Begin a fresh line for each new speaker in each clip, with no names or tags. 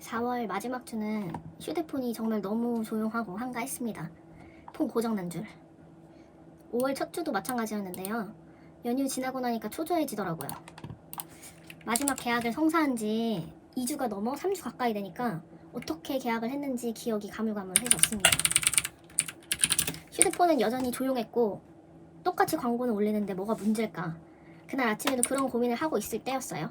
4월 마지막 주는 휴대폰이 정말 너무 조용하고 한가했습니다. 폰 고장난 줄. 5월 첫 주도 마찬가지였는데요. 연휴 지나고 나니까 초조해지더라고요. 마지막 계약을 성사한 지 2주가 넘어 3주 가까이 되니까 어떻게 계약을 했는지 기억이 가물가물해졌습니다. 휴대폰은 여전히 조용했고 똑같이 광고는 올리는데 뭐가 문제일까? 그날 아침에도 그런 고민을 하고 있을 때였어요.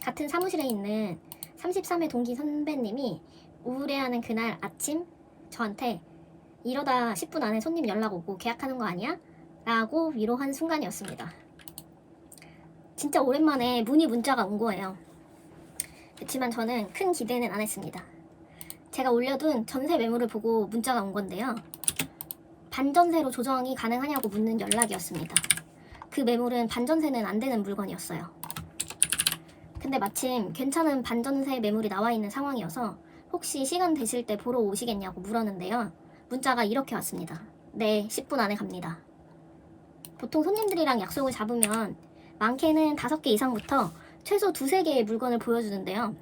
같은 사무실에 있는 33회 동기 선배님이 우울해하는 그날 아침 저한테 이러다 10분 안에 손님 연락 오고 계약하는 거 아니야? 라고 위로한 순간이었습니다. 진짜 오랜만에 문자가 온 거예요. 그렇지만 저는 큰 기대는 안 했습니다. 제가 올려둔 전세 매물을 보고 문자가 온 건데요. 반전세로 조정이 가능하냐고 묻는 연락이었습니다. 그 매물은 반전세는 안 되는 물건이었어요. 근데 마침 괜찮은 반전세 매물이 나와 있는 상황이어서 혹시 시간 되실 때 보러 오시겠냐고 물었는데요. 문자가 이렇게 왔습니다. 네, 10분 안에 갑니다. 보통 손님들이랑 약속을 잡으면 많게는 5개 이상부터 최소 2-3개의 물건을 보여주는데요.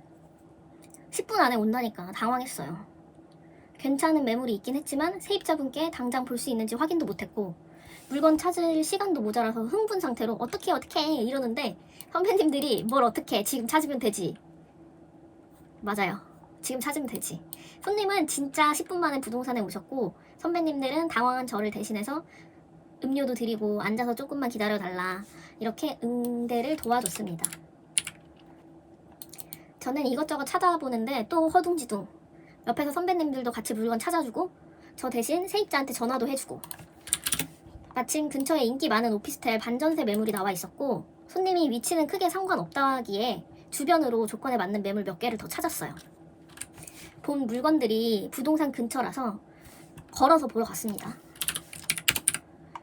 10분 안에 온다니까 당황했어요. 괜찮은 매물이 있긴 했지만 세입자분께 당장 볼 수 있는지 확인도 못했고 물건 찾을 시간도 모자라서 흥분 상태로 어떻게 이러는데 선배님들이 뭘 어떻게 지금 찾으면 되지. 맞아요. 지금 찾으면 되지. 손님은 진짜 10분 만에 부동산에 오셨고 선배님들은 당황한 저를 대신해서 음료도 드리고 앉아서 조금만 기다려달라 이렇게 응대를 도와줬습니다. 저는 이것저것 찾아보는데 또 허둥지둥 옆에서 선배님들도 같이 물건 찾아주고 저 대신 세입자한테 전화도 해주고 마침 근처에 인기 많은 오피스텔 반전세 매물이 나와 있었고 손님이 위치는 크게 상관없다기에 주변으로 조건에 맞는 매물 몇 개를 더 찾았어요. 본 물건들이 부동산 근처라서 걸어서 보러 갔습니다.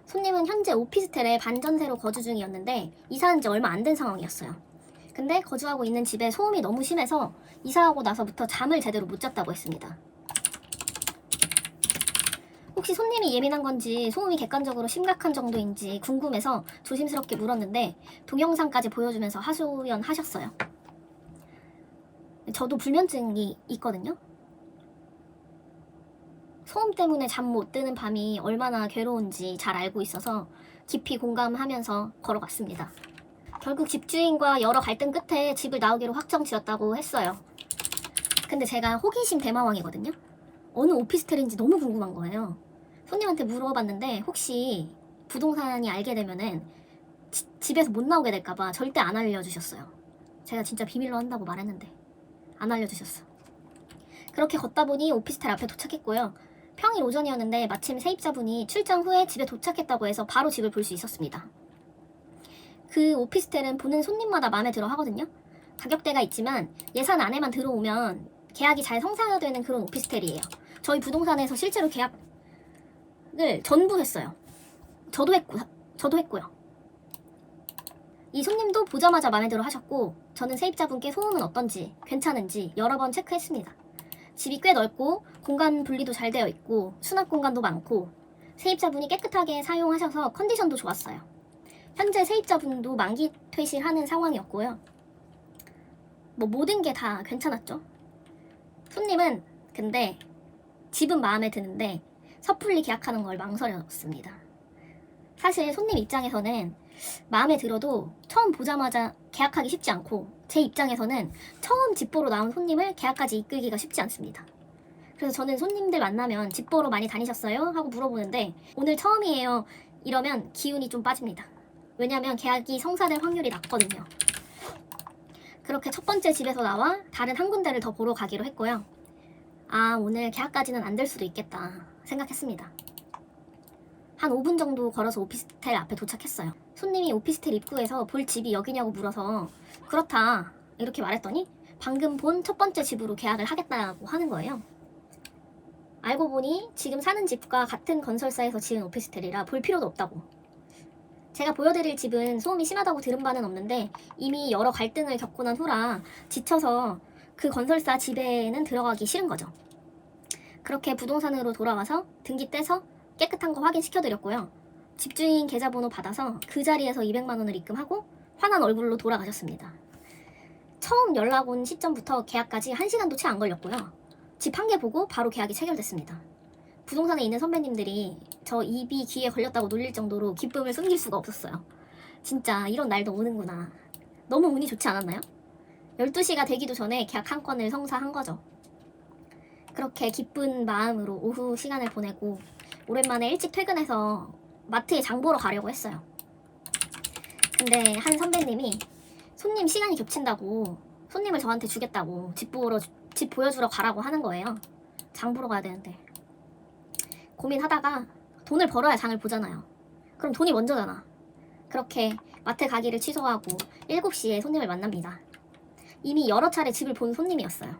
손님은 현재 오피스텔에 반전세로 거주 중이었는데 이사한 지 얼마 안 된 상황이었어요. 근데 거주하고 있는 집에 소음이 너무 심해서 이사하고 나서부터 잠을 제대로 못 잤다고 했습니다. 혹시 손님이 예민한 건지 소음이 객관적으로 심각한 정도인지 궁금해서 조심스럽게 물었는데 동영상까지 보여주면서 하소연하셨어요. 저도 불면증이 있거든요. 소음 때문에 잠 못 드는 밤이 얼마나 괴로운지 잘 알고 있어서 깊이 공감하면서 걸어갔습니다. 결국 집주인과 여러 갈등 끝에 집을 나오기로 확정 지었다고 했어요. 근데 제가 호기심 대마왕이거든요. 어느 오피스텔인지 너무 궁금한 거예요. 손님한테 물어봤는데 혹시 부동산이 알게 되면은 집에서 못 나오게 될까봐 절대 안 알려주셨어요. 제가 진짜 비밀로 한다고 말했는데 안 알려주셨어. 그렇게 걷다 보니 오피스텔 앞에 도착했고요. 평일 오전이었는데 마침 세입자분이 출장 후에 집에 도착했다고 해서 바로 집을 볼 수 있었습니다. 그 오피스텔은 보는 손님마다 마음에 들어 하거든요. 가격대가 있지만 예산 안에만 들어오면 계약이 잘 성사되는 그런 오피스텔이에요. 저희 부동산에서 실제로 계약을 전부 했어요. 저도 했고요. 이 손님도 보자마자 마음에 들어 하셨고 저는 세입자분께 소음은 어떤지 괜찮은지 여러 번 체크했습니다. 집이 꽤 넓고 공간 분리도 잘 되어 있고 수납 공간도 많고 세입자분이 깨끗하게 사용하셔서 컨디션도 좋았어요. 현재 세입자분도 만기 퇴실하는 상황이었고요. 모든 게 다 괜찮았죠. 손님은 근데 집은 마음에 드는데 섣불리 계약하는 걸 망설였습니다. 사실 손님 입장에서는 마음에 들어도 처음 보자마자 계약하기 쉽지 않고 제 입장에서는 처음 집 보러 나온 손님을 계약까지 이끌기가 쉽지 않습니다. 그래서 저는 손님들 만나면 집 보러 많이 다니셨어요? 하고 물어보는데 오늘 처음이에요 이러면 기운이 좀 빠집니다. 왜냐면 계약이 성사될 확률이 낮거든요. 그렇게 첫 번째 집에서 나와 다른 한 군데를 더 보러 가기로 했고요. 아, 오늘 계약까지는 안 될 수도 있겠다 생각했습니다. 한 5분 정도 걸어서 오피스텔 앞에 도착했어요. 손님이 오피스텔 입구에서 볼 집이 여기냐고 물어서 그렇다 이렇게 말했더니 방금 본 첫 번째 집으로 계약을 하겠다고 하는 거예요. 알고 보니 지금 사는 집과 같은 건설사에서 지은 오피스텔이라 볼 필요도 없다고. 제가 보여드릴 집은 소음이 심하다고 들은 바는 없는데 이미 여러 갈등을 겪고 난 후라 지쳐서 그 건설사 집에는 들어가기 싫은 거죠. 그렇게 부동산으로 돌아와서 등기 떼서 깨끗한 거 확인시켜드렸고요. 집주인 계좌번호 받아서 그 자리에서 200만 원을 입금하고 환한 얼굴로 돌아가셨습니다. 처음 연락 온 시점부터 계약까지 1시간도 채 안 걸렸고요. 집 한 개 보고 바로 계약이 체결됐습니다. 부동산에 있는 선배님들이 저 입이 귀에 걸렸다고 놀릴 정도로 기쁨을 숨길 수가 없었어요. 진짜 이런 날도 오는구나. 너무 운이 좋지 않았나요? 12시가 되기도 전에 계약 한 건을 성사한 거죠. 그렇게 기쁜 마음으로 오후 시간을 보내고 오랜만에 일찍 퇴근해서 마트에 장 보러 가려고 했어요. 근데 한 선배님이 손님 시간이 겹친다고 손님을 저한테 주겠다고 집 보여주러 가라고 하는 거예요. 장 보러 가야 되는데. 고민하다가 돈을 벌어야 장을 보잖아요. 그럼 돈이 먼저잖아. 그렇게 마트 가기를 취소하고 7시에 손님을 만납니다. 이미 여러 차례 집을 본 손님이었어요.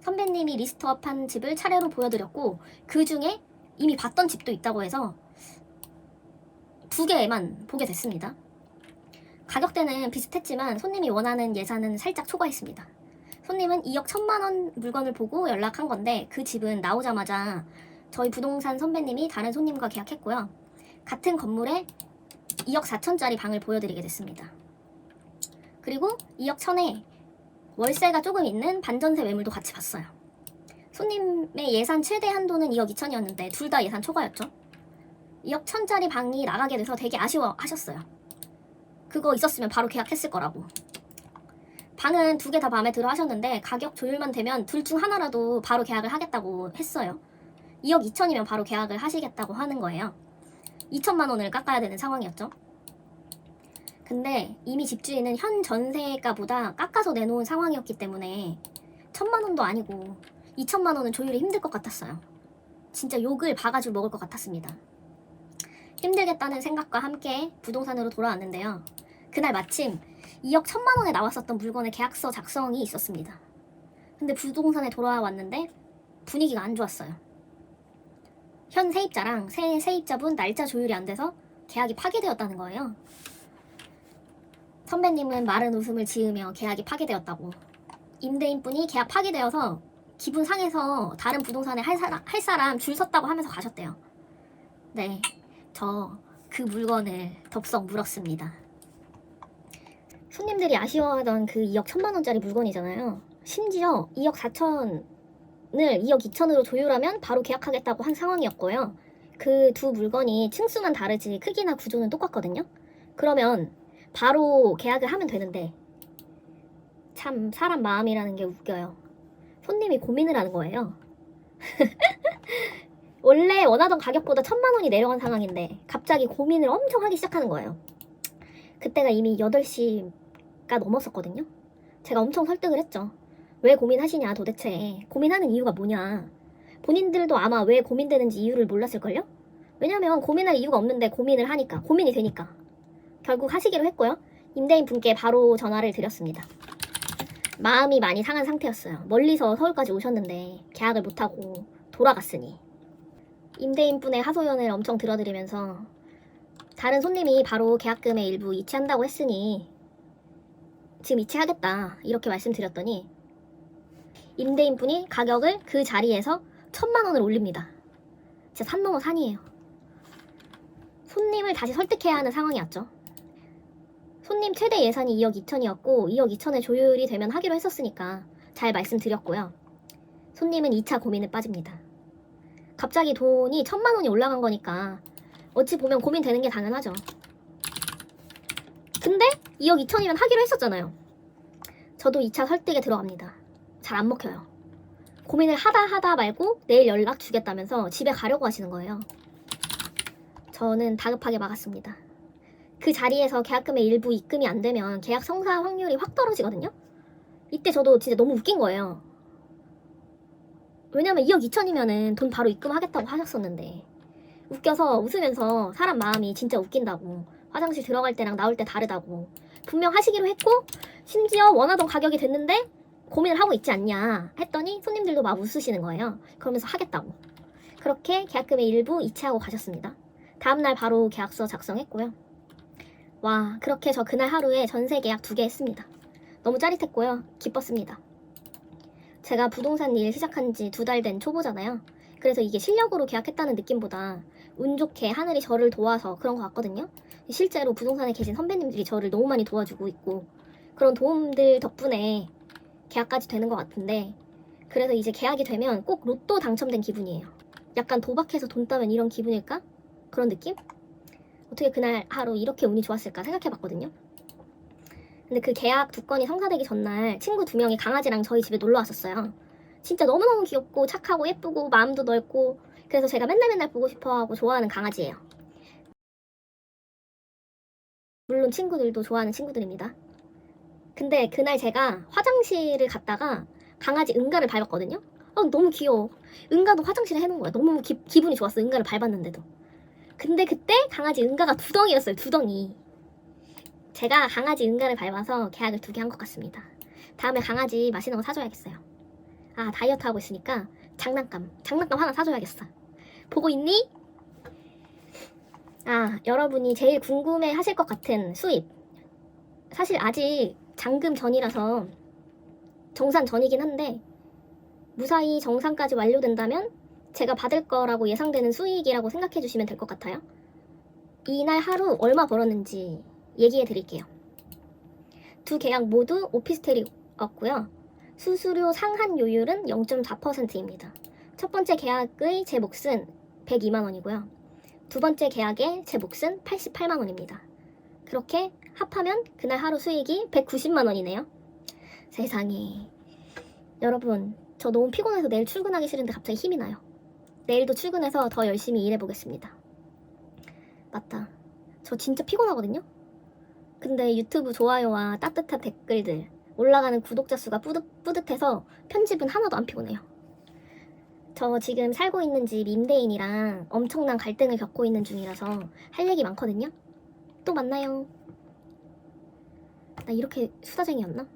선배님이 리스트업한 집을 차례로 보여드렸고 그 중에 이미 봤던 집도 있다고 해서 2개만 보게 됐습니다. 가격대는 비슷했지만 손님이 원하는 예산은 살짝 초과했습니다. 손님은 2억 1천만 원 물건을 보고 연락한 건데 그 집은 나오자마자 저희 부동산 선배님이 다른 손님과 계약했고요. 같은 건물에 2억 4천짜리 방을 보여드리게 됐습니다. 그리고 2억 1천에 월세가 조금 있는 반전세 매물도 같이 봤어요. 손님의 예산 최대 한도는 2억 2천이었는데 둘 다 예산 초과였죠. 2억 1천짜리 방이 나가게 돼서 되게 아쉬워하셨어요. 그거 있었으면 바로 계약했을 거라고. 방은 2개 다 마음에 들어 하셨는데 가격 조율만 되면 둘 중 하나라도 바로 계약을 하겠다고 했어요. 2억 2천이면 바로 계약을 하시겠다고 하는 거예요. 2천만 원을 깎아야 되는 상황이었죠. 근데 이미 집주인은 현 전세가보다 깎아서 내놓은 상황이었기 때문에 1천만 원도 아니고 2천만 원은 조율이 힘들 것 같았어요. 진짜 욕을 바가지로 먹을 것 같았습니다. 힘들겠다는 생각과 함께 부동산으로 돌아왔는데요. 그날 마침 2억 1천만 원에 나왔었던 물건의 계약서 작성이 있었습니다. 근데 부동산에 돌아왔는데 분위기가 안 좋았어요. 현 세입자랑 새 세입자분 날짜 조율이 안 돼서 계약이 파기되었다는 거예요. 선배님은 마른 웃음을 지으며 계약이 파기되었다고. 임대인분이 계약 파기되어서 기분 상해서 다른 부동산에 할 사람 줄 섰다고 하면서 가셨대요. 네, 저 그 물건을 덥석 물었습니다. 손님들이 아쉬워하던 그 2억 1천만 원짜리 물건이잖아요. 심지어 2억 4천을 2억 2천으로 조율하면 바로 계약하겠다고 한 상황이었고요. 그 두 물건이 층수만 다르지 크기나 구조는 똑같거든요. 그러면 바로 계약을 하면 되는데 참 사람 마음이라는 게 웃겨요. 손님이 고민을 하는 거예요. 원래 원하던 가격보다 1천만 원이 내려간 상황인데 갑자기 고민을 엄청 하기 시작하는 거예요. 그때가 이미 8시가 넘었었거든요. 제가 엄청 설득을 했죠. 왜 고민하시냐 도대체. 고민하는 이유가 뭐냐. 본인들도 아마 왜 고민되는지 이유를 몰랐을걸요? 왜냐면 고민할 이유가 없는데 고민을 하니까, 고민이 되니까. 결국 하시기로 했고요. 임대인 분께 바로 전화를 드렸습니다. 마음이 많이 상한 상태였어요. 멀리서 서울까지 오셨는데 계약을 못하고 돌아갔으니. 임대인 분의 하소연을 엄청 들어드리면서 다른 손님이 바로 계약금의 일부 이체한다고 했으니 지금 이체하겠다 이렇게 말씀드렸더니 임대인 분이 가격을 그 자리에서 1천만 원을 올립니다. 진짜 산 넘어 산이에요. 손님을 다시 설득해야 하는 상황이었죠. 손님 최대 예산이 2억 2천이었고 2억 2천에 조율이 되면 하기로 했었으니까 잘 말씀드렸고요. 손님은 2차 고민에 빠집니다. 갑자기 돈이 1천만 원이 올라간 거니까 어찌 보면 고민되는 게 당연하죠. 근데 2억 2천이면 하기로 했었잖아요. 저도 2차 설득에 들어갑니다. 잘 안 먹혀요. 고민을 하다 말고 내일 연락 주겠다면서 집에 가려고 하시는 거예요. 저는 다급하게 막았습니다. 그 자리에서 계약금의 일부 입금이 안 되면 계약 성사 확률이 확 떨어지거든요. 이때 저도 진짜 너무 웃긴 거예요. 왜냐면 2억 2천이면은 돈 바로 입금하겠다고 하셨었는데 웃겨서 웃으면서 사람 마음이 진짜 웃긴다고, 화장실 들어갈 때랑 나올 때 다르다고 분명 하시기로 했고 심지어 원하던 가격이 됐는데 고민을 하고 있지 않냐 했더니 손님들도 막 웃으시는 거예요. 그러면서 하겠다고. 그렇게 계약금의 일부 이체하고 가셨습니다. 다음날 바로 계약서 작성했고요. 와, 그렇게 저 그날 하루에 전세 계약 2개 했습니다. 너무 짜릿했고요. 기뻤습니다. 제가 부동산 일 시작한 지 2달 된 초보잖아요. 그래서 이게 실력으로 계약했다는 느낌보다 운 좋게 하늘이 저를 도와서 그런 것 같거든요. 실제로 부동산에 계신 선배님들이 저를 너무 많이 도와주고 있고 그런 도움들 덕분에 계약까지 되는 것 같은데, 그래서 이제 계약이 되면 꼭 로또 당첨된 기분이에요. 약간 도박해서 돈 따면 이런 기분일까? 그런 느낌? 어떻게 그날 하루 이렇게 운이 좋았을까 생각해봤거든요. 근데 그 계약 두 건이 성사되기 전날 친구 2명이 강아지랑 저희 집에 놀러 왔었어요. 진짜 너무너무 귀엽고 착하고 예쁘고 마음도 넓고, 그래서 제가 맨날 보고 싶어하고 좋아하는 강아지예요. 물론 친구들도 좋아하는 친구들입니다. 근데 그날 제가 화장실을 갔다가 강아지 응가를 밟았거든요. 너무 귀여워. 응가도 화장실에 해놓은 거야. 너무 기분이 좋았어. 응가를 밟았는데도. 근데 그때 강아지 응가가 2덩이였어요. 2덩이. 제가 강아지 응가를 밟아서 계약을 2개 한 것 같습니다. 다음에 강아지 맛있는 거 사줘야겠어요. 다이어트 하고 있으니까 장난감 하나 사줘야겠어. 보고 있니? 여러분이 제일 궁금해 하실 것 같은 수입. 사실 아직 잔금 전이라서 정산 전이긴 한데, 무사히 정산까지 완료된다면 제가 받을 거라고 예상되는 수익이라고 생각해 주시면 될 것 같아요. 이날 하루 얼마 벌었는지 얘기해 드릴게요. 2 계약 모두 오피스텔이었고요. 수수료 상한요율은 0.4%입니다. 첫 번째 계약의 제 몫은 102만 원이고요. 두 번째 계약의 제 몫은 88만 원입니다. 그렇게 합하면 그날 하루 수익이 190만 원이네요. 세상에. 여러분, 저 너무 피곤해서 내일 출근하기 싫은데 갑자기 힘이 나요. 내일도 출근해서 더 열심히 일해보겠습니다. 맞다. 저 진짜 피곤하거든요? 근데 유튜브 좋아요와 따뜻한 댓글들, 올라가는 구독자 수가 뿌듯해서 편집은 하나도 안 피곤해요. 저 지금 살고 있는 집 임대인이랑 엄청난 갈등을 겪고 있는 중이라서 할 얘기 많거든요? 또 만나요. 나 이렇게 수다쟁이였나?